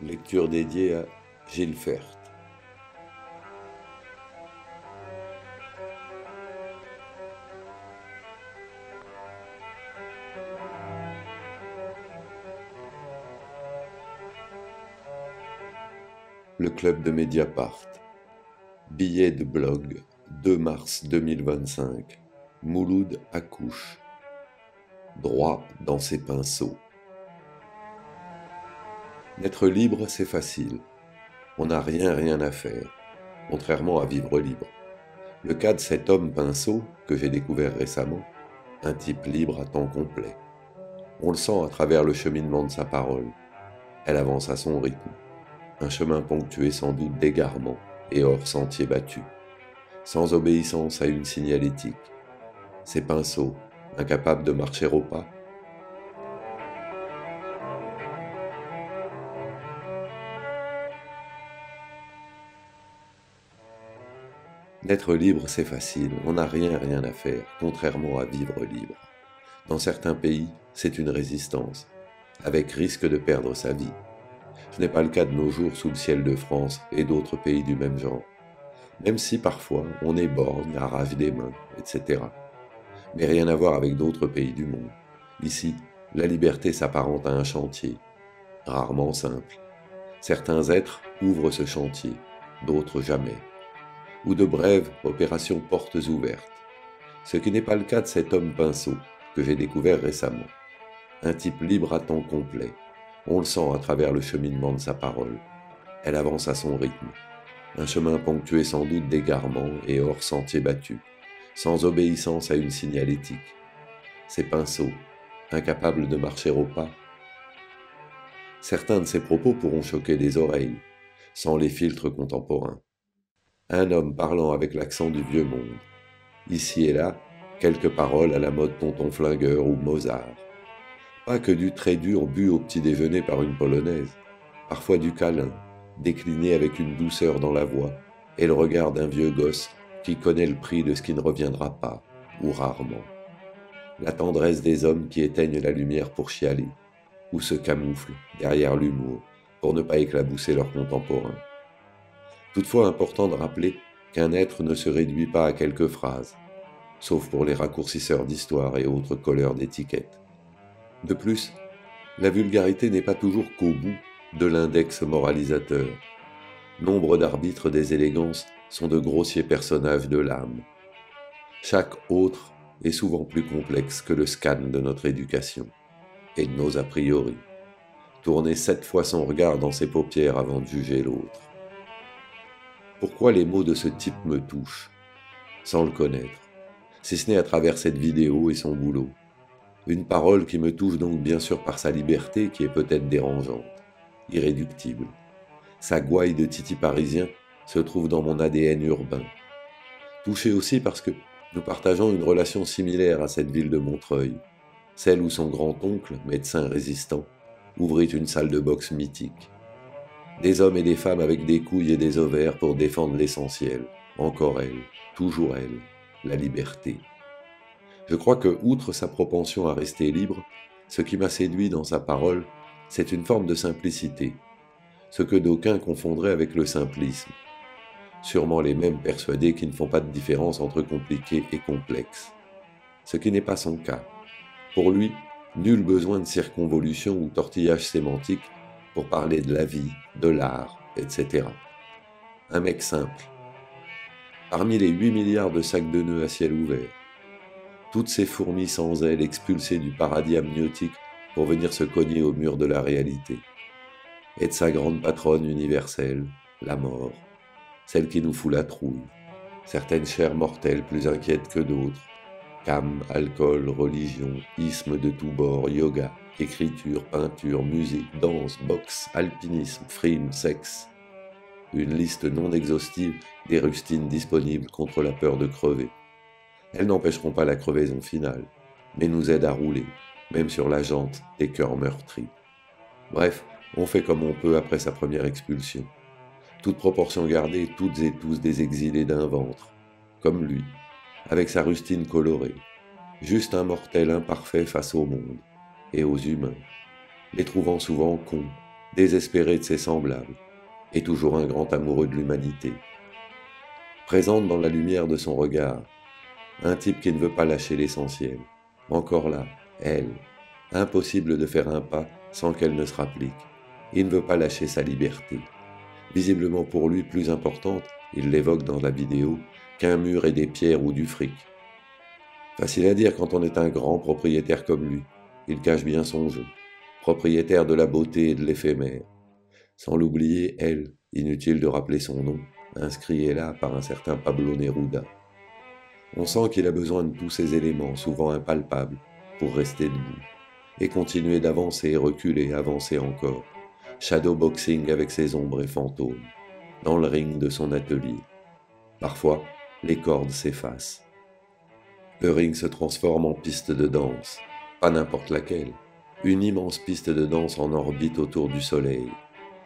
Lecture dédiée à Gilles Fert. Le club de Mediapart. Billet de blog, 2 mars 2025. Mouloud accouche. Droit dans ses pinceaux. N'être libre, c'est facile. On n'a rien à faire, contrairement à vivre libre. Le cas de cet homme pinceau, que j'ai découvert récemment, un type libre à temps complet. On le sent à travers le cheminement de sa parole. Elle avance à son rythme. Un chemin ponctué sans doute d'égarements et hors sentier battu, sans obéissance à une signalétique. Ses pinceaux, incapables de marcher au pas. D'être libre, c'est facile, on n'a rien à faire, contrairement à vivre libre. Dans certains pays, c'est une résistance, avec risque de perdre sa vie. Ce n'est pas le cas de nos jours sous le ciel de France et d'autres pays du même genre. Même si parfois on est borgne, arrache des mains, etc. Mais rien à voir avec d'autres pays du monde. Ici, la liberté s'apparente à un chantier, rarement simple. Certains êtres ouvrent ce chantier, d'autres jamais. Ou de brèves opérations portes ouvertes. Ce qui n'est pas le cas de cet homme pinceau que j'ai découvert récemment. Un type libre à temps complet. On le sent à travers le cheminement de sa parole. Elle avance à son rythme. Un chemin ponctué sans doute d'égarements et hors sentier battu, sans obéissance à une signalétique. Ses pinceaux, incapables de marcher au pas. Certains de ses propos pourront choquer les oreilles, sans les filtres contemporains. Un homme parlant avec l'accent du vieux monde. Ici et là, quelques paroles à la mode Tonton Flingueur ou Mozart. Pas que du très dur bu au petit déjeuner par une polonaise, parfois du câlin, décliné avec une douceur dans la voix, et le regard d'un vieux gosse qui connaît le prix de ce qui ne reviendra pas, ou rarement. La tendresse des hommes qui éteignent la lumière pour chialer, ou se camouflent derrière l'humour pour ne pas éclabousser leurs contemporains. Toutefois important de rappeler qu'un être ne se réduit pas à quelques phrases, sauf pour les raccourcisseurs d'histoire et autres colleurs d'étiquettes. De plus, la vulgarité n'est pas toujours qu'au bout de l'index moralisateur. Nombre d'arbitres des élégances sont de grossiers personnages de l'âme. Chaque autre est souvent plus complexe que le scan de notre éducation et de nos a priori. Tourner 7 fois son regard dans ses paupières avant de juger l'autre. Pourquoi les mots de ce type me touchent, sans le connaître, si ce n'est à travers cette vidéo et son boulot. Une parole qui me touche donc bien sûr par sa liberté qui est peut-être dérangeante, irréductible. Sa gouaille de titi parisien se trouve dans mon ADN urbain. Touché aussi parce que nous partageons une relation similaire à cette ville de Montreuil, celle où son grand-oncle, médecin résistant, ouvrit une salle de boxe mythique. Des hommes et des femmes avec des couilles et des ovaires pour défendre l'essentiel, encore elle, toujours elle, la liberté. Je crois que, outre sa propension à rester libre, ce qui m'a séduit dans sa parole, c'est une forme de simplicité, ce que d'aucuns confondraient avec le simplisme. Sûrement les mêmes persuadés qui ne font pas de différence entre compliqué et complexe. Ce qui n'est pas son cas. Pour lui, nul besoin de circonvolution ou tortillage sémantique pour parler de la vie, de l'art, etc. Un mec simple. Parmi les 8 milliards de sacs de nœuds à ciel ouvert, toutes ces fourmis sans ailes expulsées du paradis amniotique pour venir se cogner au mur de la réalité. Et de sa grande patronne universelle, la mort, celle qui nous fout la trouille. Certaines chairs mortelles plus inquiètes que d'autres. Cam, alcool, religion, isme de tous bords, yoga, écriture, peinture, musique, danse, boxe, alpinisme, frime, sexe. Une liste non exhaustive des rustines disponibles contre la peur de crever. Elles n'empêcheront pas la crevaison finale, mais nous aident à rouler, même sur la jante des cœurs meurtris. Bref, on fait comme on peut après sa première expulsion. Toute proportion gardée, toutes et tous des exilés d'un ventre, comme lui, avec sa rustine colorée, juste un mortel imparfait face au monde et aux humains, les trouvant souvent cons, désespéré de ses semblables, et toujours un grand amoureux de l'humanité. Présente dans la lumière de son regard, un type qui ne veut pas lâcher l'essentiel. Encore là, elle, impossible de faire un pas sans qu'elle ne se rapplique. Il ne veut pas lâcher sa liberté. Visiblement pour lui plus importante, il l'évoque dans la vidéo, qu'un mur et des pierres ou du fric. Facile à dire quand on est un grand propriétaire comme lui. Il cache bien son jeu. Propriétaire de la beauté et de l'éphémère. Sans l'oublier, elle, inutile de rappeler son nom, inscrit est là par un certain Pablo Neruda. On sent qu'il a besoin de tous ces éléments, souvent impalpables, pour rester debout, et continuer d'avancer, reculer, avancer encore, shadowboxing avec ses ombres et fantômes, dans le ring de son atelier. Parfois, les cordes s'effacent. Le ring se transforme en piste de danse, pas n'importe laquelle, une immense piste de danse en orbite autour du soleil.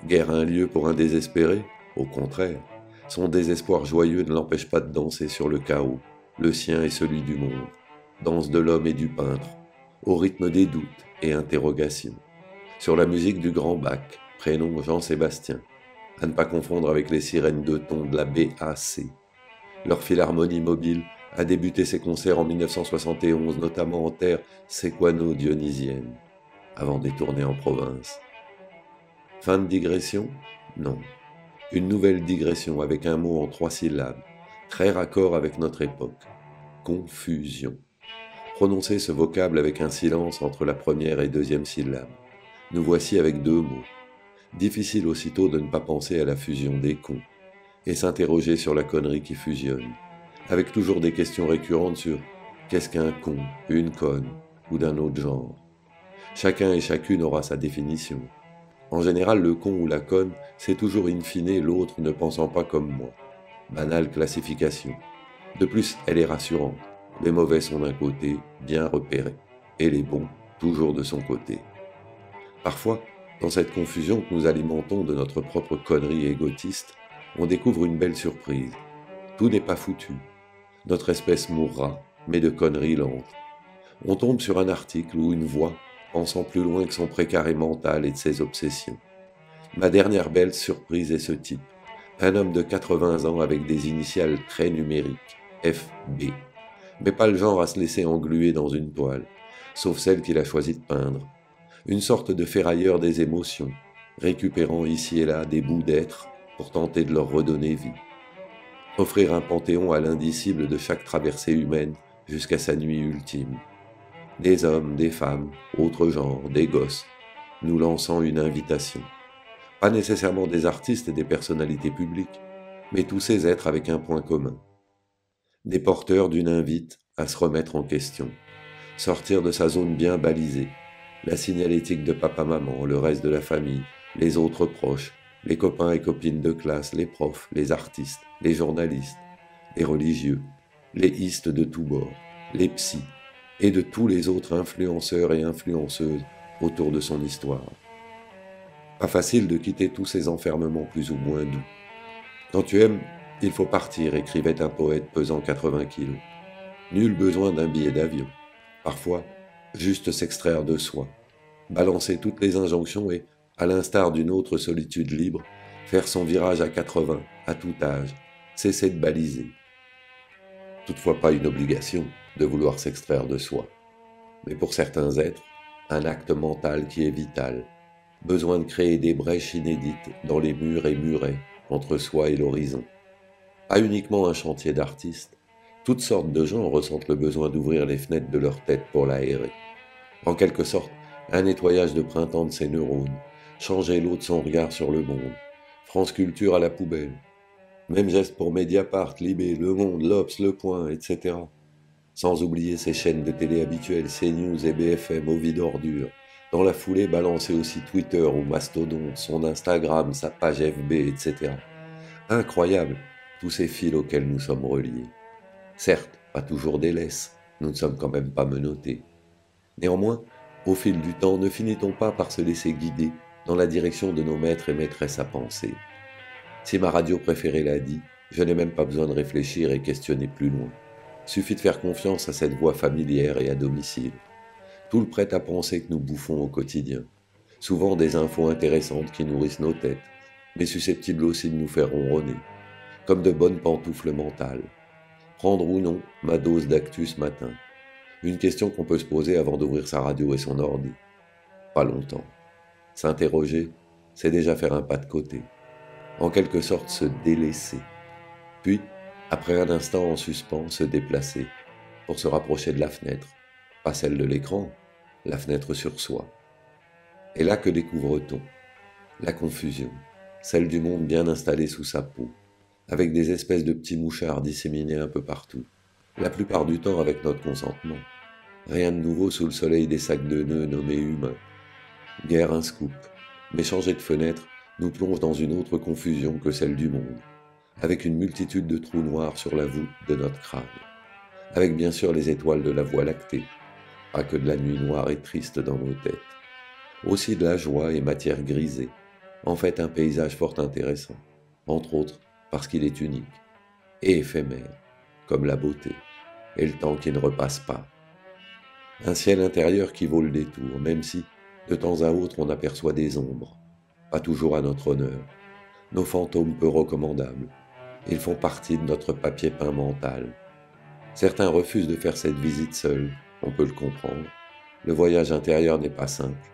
Guère un lieu pour un désespéré, au contraire, son désespoir joyeux ne l'empêche pas de danser sur le chaos, le sien et celui du monde, danse de l'homme et du peintre, au rythme des doutes et interrogations, sur la musique du grand Bach, prénom Jean-Sébastien, à ne pas confondre avec les sirènes de ton de la BAC. Leur philharmonie mobile a débuté ses concerts en 1971, notamment en terre séquano-dionysienne, avant des tournées en province. Fin de digression? Non. Une nouvelle digression avec un mot en 3 syllabes, très raccord avec notre époque. Confusion. Prononcez ce vocable avec un silence entre la première et deuxième syllabe. Nous voici avec 2 mots. Difficile aussitôt de ne pas penser à la fusion des cons, et s'interroger sur la connerie qui fusionne, avec toujours des questions récurrentes sur qu'est-ce qu'un con, une conne, ou d'un autre genre. Chacun et chacune aura sa définition. En général, le con ou la conne, c'est toujours in fine l'autre ne pensant pas comme moi. Banale classification. De plus, elle est rassurante. Les mauvais sont d'un côté, bien repérés, et les bons, toujours de son côté. Parfois, dans cette confusion que nous alimentons de notre propre connerie égotiste, on découvre une belle surprise. Tout n'est pas foutu. Notre espèce mourra, mais de conneries lentes. On tombe sur un article ou une voix pensant plus loin que son précaré mental et de ses obsessions. Ma dernière belle surprise est ce type. Un homme de 80 ans avec des initiales très numériques, FB. Mais pas le genre à se laisser engluer dans une toile, sauf celle qu'il a choisi de peindre. Une sorte de ferrailleur des émotions, récupérant ici et là des bouts d'être pour tenter de leur redonner vie. Offrir un panthéon à l'indicible de chaque traversée humaine jusqu'à sa nuit ultime. Des hommes, des femmes, autres genres, des gosses, nous lançant une invitation. Pas nécessairement des artistes et des personnalités publiques, mais tous ces êtres avec un point commun. Des porteurs d'une invite à se remettre en question, sortir de sa zone bien balisée, la signalétique de papa-maman, le reste de la famille, les autres proches, les copains et copines de classe, les profs, les artistes, les journalistes, les religieux, les histes de tous bords, les psys, et de tous les autres influenceurs et influenceuses autour de son histoire. Pas facile de quitter tous ces enfermements plus ou moins doux. Quand tu aimes, il faut partir, écrivait un poète pesant 80 kilos. Nul besoin d'un billet d'avion. Parfois, juste s'extraire de soi, balancer toutes les injonctions et, à l'instar d'une autre solitude libre, faire son virage à 80, à tout âge, cesser de baliser. Toutefois pas une obligation de vouloir s'extraire de soi, mais pour certains êtres, un acte mental qui est vital, besoin de créer des brèches inédites dans les murs et murets entre soi et l'horizon. Pas uniquement un chantier d'artistes, toutes sortes de gens ressentent le besoin d'ouvrir les fenêtres de leur tête pour l'aérer. En quelque sorte, un nettoyage de printemps de ses neurones, changer l'eau de son regard sur le monde, France Culture à la poubelle. Même geste pour Mediapart, Libé, Le Monde, l'Obs, Le Point, etc. Sans oublier ses chaînes de télé habituelles, CNews et BFM au vide ordure. Dans la foulée, balancer aussi Twitter ou Mastodon, son Instagram, sa page FB, etc. Incroyable, tous ces fils auxquels nous sommes reliés. Certes, pas toujours des laisses, nous ne sommes quand même pas menottés. Néanmoins, au fil du temps, ne finit-on pas par se laisser guider dans la direction de nos maîtres et maîtresses à penser? Si ma radio préférée l'a dit, je n'ai même pas besoin de réfléchir et questionner plus loin. Suffit de faire confiance à cette voix familière et à domicile. Tout le prêt à penser que nous bouffons au quotidien. souvent des infos intéressantes qui nourrissent nos têtes, mais susceptibles aussi de nous faire ronronner, comme de bonnes pantoufles mentales. Prendre ou non ma dose d'actu ce matin? Une question qu'on peut se poser avant d'ouvrir sa radio et son ordi. Pas longtemps. S'interroger, c'est déjà faire un pas de côté. En quelque sorte se délaisser. Puis, après un instant en suspens, se déplacer, pour se rapprocher de la fenêtre. Pas celle de l'écran, la fenêtre sur soi. Et là que découvre-t-on? La confusion, celle du monde bien installé sous sa peau, avec des espèces de petits mouchards disséminés un peu partout, la plupart du temps avec notre consentement. Rien de nouveau sous le soleil des sacs de nœuds nommés humains. Guère un scoop, mais changer de fenêtre nous plonge dans une autre confusion que celle du monde, avec une multitude de trous noirs sur la voûte de notre crâne, avec bien sûr les étoiles de la Voie lactée, pas que de la nuit noire et triste dans nos têtes, aussi de la joie et matière grisée, en fait un paysage fort intéressant, entre autres parce qu'il est unique, et éphémère, comme la beauté, et le temps qui ne repasse pas. Un ciel intérieur qui vaut le détour, même si, de temps à autre, on aperçoit des ombres, pas toujours à notre honneur, nos fantômes peu recommandables. Ils font partie de notre papier peint mental. Certains refusent de faire cette visite seuls, on peut le comprendre. Le voyage intérieur n'est pas simple.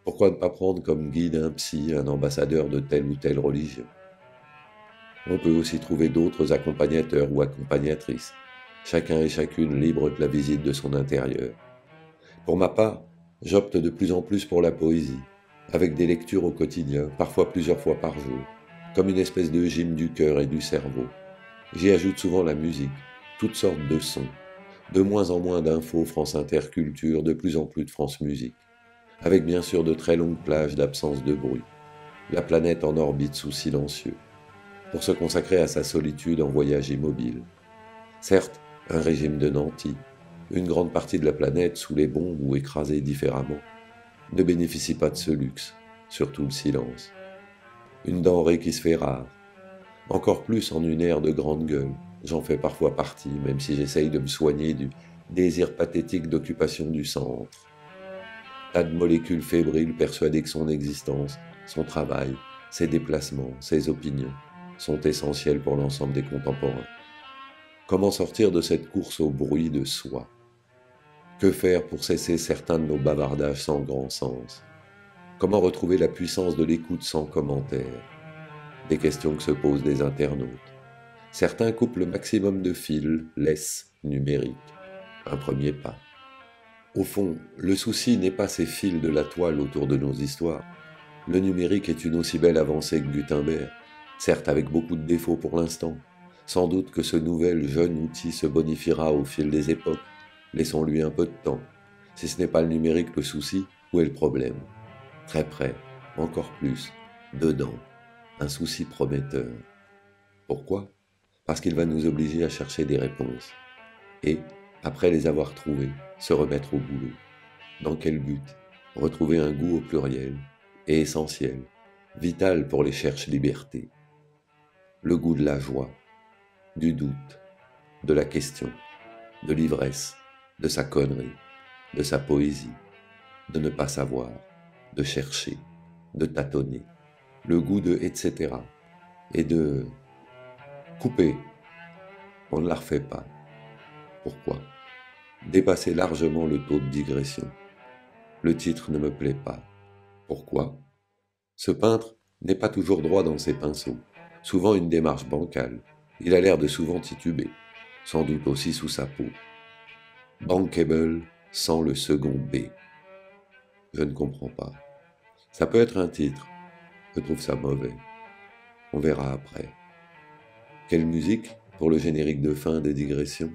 Pourquoi ne pas prendre comme guide un psy, un ambassadeur de telle ou telle religion? On peut aussi trouver d'autres accompagnateurs ou accompagnatrices, chacun et chacune libre de la visite de son intérieur. Pour ma part, j'opte de plus en plus pour la poésie, avec des lectures au quotidien, parfois plusieurs fois par jour, comme une espèce de gym du cœur et du cerveau. J'y ajoute souvent la musique, toutes sortes de sons, de moins en moins d'infos France Inter Culture, de plus en plus de France Musique, avec bien sûr de très longues plages d'absence de bruit, la planète en orbite sous silencieux, pour se consacrer à sa solitude en voyage immobile. Certes, un régime de nantis, une grande partie de la planète sous les bombes ou écrasée différemment, ne bénéficie pas de ce luxe, surtout le silence. Une denrée qui se fait rare, encore plus en une ère de grande gueule, j'en fais parfois partie, même si j'essaye de me soigner du désir pathétique d'occupation du centre. Tas de molécules fébriles persuadées que son existence, son travail, ses déplacements, ses opinions sont essentiels pour l'ensemble des contemporains. Comment sortir de cette course au bruit de soi? Que faire pour cesser certains de nos bavardages sans grand sens? Comment retrouver la puissance de l'écoute sans commentaire? Des questions que se posent des internautes. Certains coupent le maximum de fils, laissent, numérique. Un premier pas. Au fond, le souci n'est pas ces fils de la toile autour de nos histoires. Le numérique est une aussi belle avancée que Gutenberg, certes avec beaucoup de défauts pour l'instant. Sans doute que ce nouvel jeune outil se bonifiera au fil des époques. Laissons-lui un peu de temps. Si ce n'est pas le numérique le souci, où est le problème? Très près, encore plus, dedans, un souci prometteur. Pourquoi? Parce qu'il va nous obliger à chercher des réponses. Et, après les avoir trouvées, se remettre au boulot. Dans quel but? Retrouver un goût au pluriel, et essentiel, vital pour les cherche-liberté. Le goût de la joie, du doute, de la question, de l'ivresse, de sa connerie, de sa poésie, de ne pas savoir, de chercher, de tâtonner, le goût de etc. et de couper. On ne la refait pas. Pourquoi? Dépasser largement le taux de digression. Le titre ne me plaît pas. Pourquoi? Ce peintre n'est pas toujours droit dans ses pinceaux, souvent une démarche bancale. Il a l'air de souvent tituber, sans doute aussi sous sa peau. Bankable sans le second B. Je ne comprends pas. Ça peut être un titre. Je trouve ça mauvais. On verra après. Quelle musique pour le générique de fin des digressions?